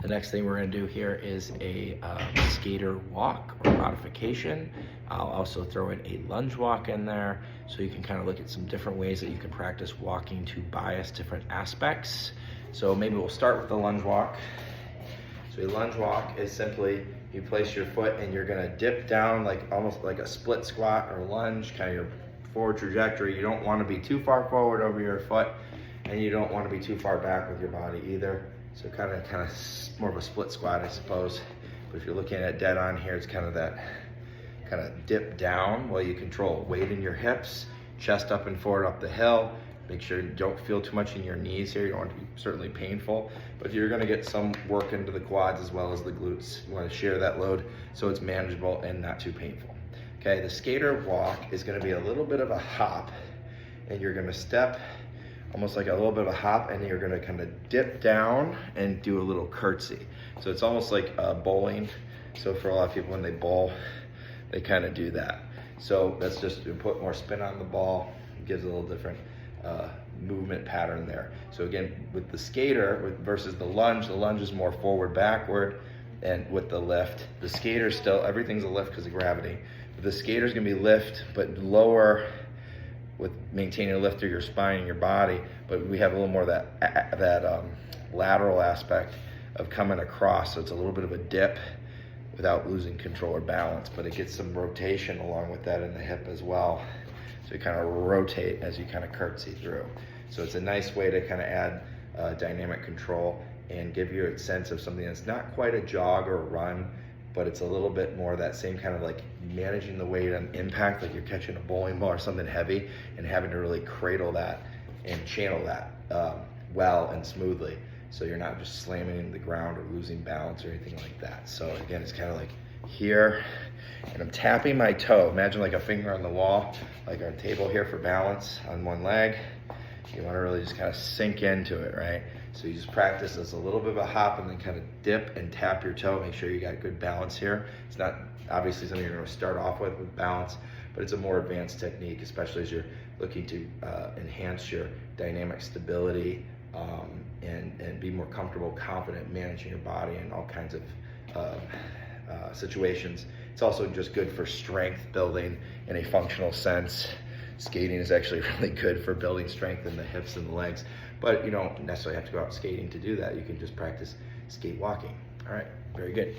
The next thing we're going to do here is a skater walk or modification. I'll also throw in a lunge walk in there, so you can kind of look at some different ways that you can practice walking to bias different aspects. So maybe we'll start with the lunge walk. So a lunge walk is simply you place your foot and you're going to dip down like almost like a split squat or lunge, kind of your forward trajectory. You don't want to be too far forward over your foot, and you don't want to be too far back with your body either. So kind of more of a split squat, I suppose. But if you're looking at dead on here, it's kind of that kind of dip down while you control weight in your hips, chest up and forward up the hill. Make sure you don't feel too much in your knees here. You don't want it to be certainly painful, but you're gonna get some work into the quads as well as the glutes. You wanna share that load so it's manageable and not too painful. Okay, the skater walk is gonna be a little bit of a hop, and you're gonna step almost like a little bit of a hop, and you're gonna kind of dip down and do a little curtsy. So it's almost like bowling. So for a lot of people when they bowl, they kind of do that. So that's just to put more spin on the ball. It gives a little different movement pattern there. So again, with the skater versus the lunge is more forward, backward, and with the lift. The skater still, everything's a lift because of gravity. But the skater's gonna be lift, but lower, with maintaining a lift through your spine and your body, but we have a little more of that lateral aspect of coming across, so it's a little bit of a dip without losing control or balance, but it gets some rotation along with that in the hip as well. So you kind of rotate as you kind of curtsy through. So it's a nice way to kind of add dynamic control and give you a sense of something that's not quite a jog or a run, but it's a little bit more that same kind of like managing the weight on impact, like you're catching a bowling ball or something heavy, and having to really cradle that and channel that well and smoothly, so you're not just slamming into the ground or losing balance or anything like that. So again, it's kind of like here, and I'm tapping my toe. Imagine like a finger on the wall, like our table here for balance on one leg. You want to really just kind of sink into it, right? So you just practice this a little bit of a hop and then kind of dip and tap your toe. Make sure you got good balance here. It's not obviously something you're going to start off with balance, but it's a more advanced technique, especially as you're looking to enhance your dynamic stability and be more comfortable, confident managing your body in all kinds of situations. It's also just good for strength building in a functional sense. Skating is actually really good for building strength in the hips and the legs, but you don't necessarily have to go out skating to do that. You can just practice skate walking. All right, very good.